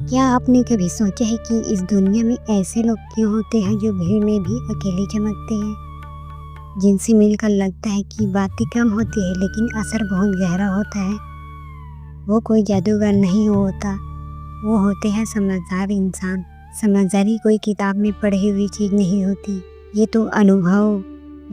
क्या आपने कभी सोचा है कि इस दुनिया में ऐसे लोग क्यों होते हैं जो भीड़ में भी अकेले चमकते हैं, जिनसे मिलकर लगता है कि बातें कम होती है लेकिन असर बहुत गहरा होता है। वो कोई जादूगर नहीं होता, वो होते हैं समझदार इंसान। समझदारी कोई किताब में पढ़ी हुई चीज़ नहीं होती, ये तो अनुभव,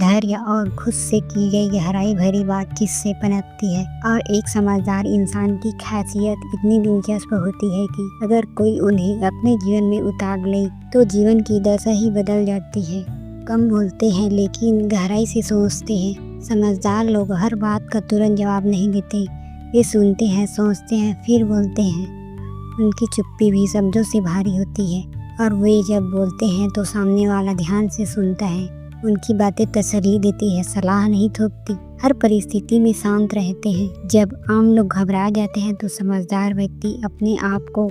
धैर्य और खुद से की गई गहराई भरी बातचीत से पनपती है। और एक समझदार इंसान की खासियत इतनी दिलचस्प होती है कि अगर कोई उन्हें अपने जीवन में उतार ले तो जीवन की दशा ही बदल जाती है। कम बोलते हैं लेकिन गहराई से सोचते हैं। समझदार लोग हर बात का तुरंत जवाब नहीं देते, वे सुनते हैं, सोचते हैं, फिर बोलते हैं। उनकी चुप्पी भी शब्दों से भारी होती है और वे जब बोलते हैं तो सामने वाला ध्यान से सुनता है। उनकी बातें तसल्ली देती है, सलाह नहीं थोपती। हर परिस्थिति में शांत रहते हैं। जब आम लोग घबरा जाते हैं तो समझदार व्यक्ति अपने आप को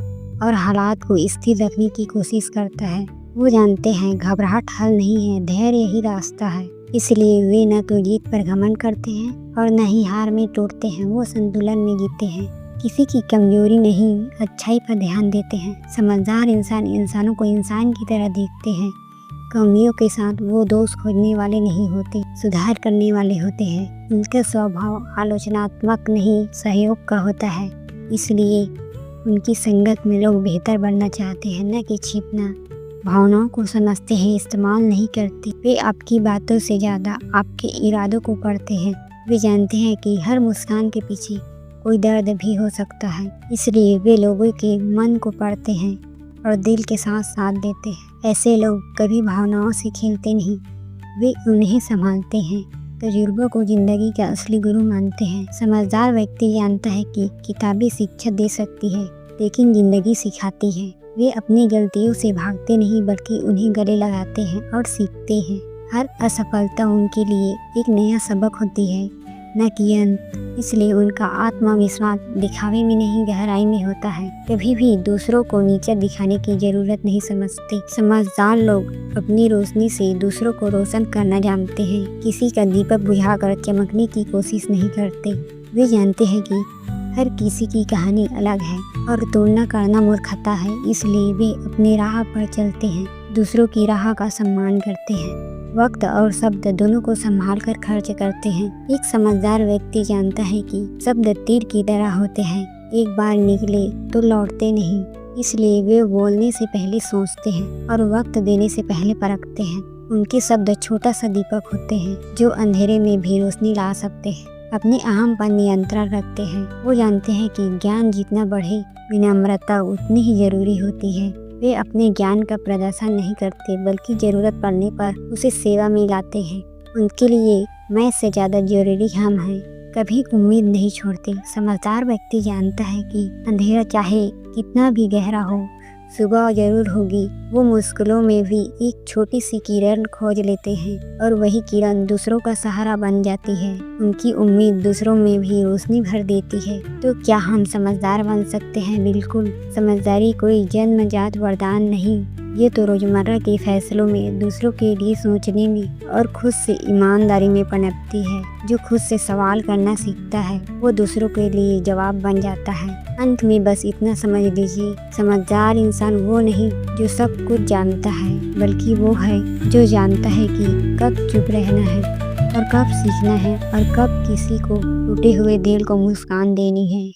और हालात को स्थिर रखने की कोशिश करता है। वो जानते हैं घबराहट हल नहीं है, धैर्य ही रास्ता है। इसलिए वे न तो जीत पर घमंड करते हैं और न ही हार में टूटते हैं। वो संतुलन में जीते हैं, किसी की कमजोरी नहीं, अच्छाई पर ध्यान देते हैं। समझदार इंसान इंसानों को इंसान की तरह देखते हैं। कमियों के साथ वो दोष खोजने वाले नहीं होते, सुधार करने वाले होते हैं। उनका स्वभाव आलोचनात्मक नहीं, सहयोग का होता है। इसलिए उनकी संगत में लोग बेहतर बनना चाहते हैं, न कि छिपना। भावनाओं को समझते हैं, इस्तेमाल नहीं करते। वे आपकी बातों से ज़्यादा आपके इरादों को पढ़ते हैं। वे जानते हैं कि हर मुस्कान के पीछे कोई दर्द भी हो सकता है। इसलिए वे लोगों के मन को पढ़ते हैं और दिल के साथ साथ देते हैं। ऐसे लोग कभी भावनाओं से खेलते नहीं, वे उन्हें संभालते हैं। तजुर्बों को जिंदगी का असली गुरु मानते हैं। समझदार व्यक्ति जानता है कि किताबें शिक्षा दे सकती है लेकिन जिंदगी सिखाती है। वे अपनी गलतियों से भागते नहीं बल्कि उन्हें गले लगाते हैं और सीखते हैं। हर असफलता उनके लिए एक नया सबक होती है, न कि अंत। इसलिए उनका आत्मविश्वास दिखावे में नहीं, गहराई में होता है। कभी भी दूसरों को नीचा दिखाने की जरूरत नहीं समझते। समझदार लोग अपनी रोशनी से दूसरों को रोशन करना जानते हैं। किसी का दीपक बुझाकर चमकने की कोशिश नहीं करते। वे जानते हैं कि हर किसी की कहानी अलग है और तुलना करना मूर्खता है। इसलिए वे अपनी राह पर चलते हैं, दूसरों की राह का सम्मान करते हैं। वक्त और शब्द दोनों को संभाल कर खर्च करते हैं। एक समझदार व्यक्ति जानता है कि शब्द तीर की तरह होते हैं, एक बार निकले तो लौटते नहीं। इसलिए वे बोलने से पहले सोचते हैं और वक्त देने से पहले परखते हैं। उनके शब्द छोटा सा दीपक होते हैं जो अंधेरे में भी रोशनी ला सकते हैं। अपने अहम पर नियंत्रण रखते हैं। वो जानते हैं कि ज्ञान जितना बढ़े, विनम्रता उतनी ही जरूरी होती है। वे अपने ज्ञान का प्रदर्शन नहीं करते बल्कि ज़रूरत पड़ने पर उसे सेवा में लाते हैं। उनके लिए मैं से ज़्यादा जरूरी हम हैं। कभी उम्मीद नहीं छोड़ते। समझदार व्यक्ति जानता है कि अंधेरा चाहे कितना भी गहरा हो, सुबह जरूर होगी। वो मुश्किलों में भी एक छोटी सी किरण खोज लेते हैं और वही किरण दूसरों का सहारा बन जाती है। उनकी उम्मीद दूसरों में भी रोशनी भर देती है। तो क्या हम समझदार बन सकते हैं? बिल्कुल। समझदारी कोई जन्मजात वरदान नहीं, ये तो रोजमर्रा के फैसलों में, दूसरों के लिए सोचने में और खुद से ईमानदारी में पनपती है। जो खुद से सवाल करना सीखता है वो दूसरों के लिए जवाब बन जाता है। अंत में बस इतना समझ लीजिए, समझदार इंसान वो नहीं जो सब कुछ जानता है, बल्कि वो है जो जानता है कि कब चुप रहना है और कब सीखना है और कब किसी को टूटे हुए दिल को मुस्कान देनी है।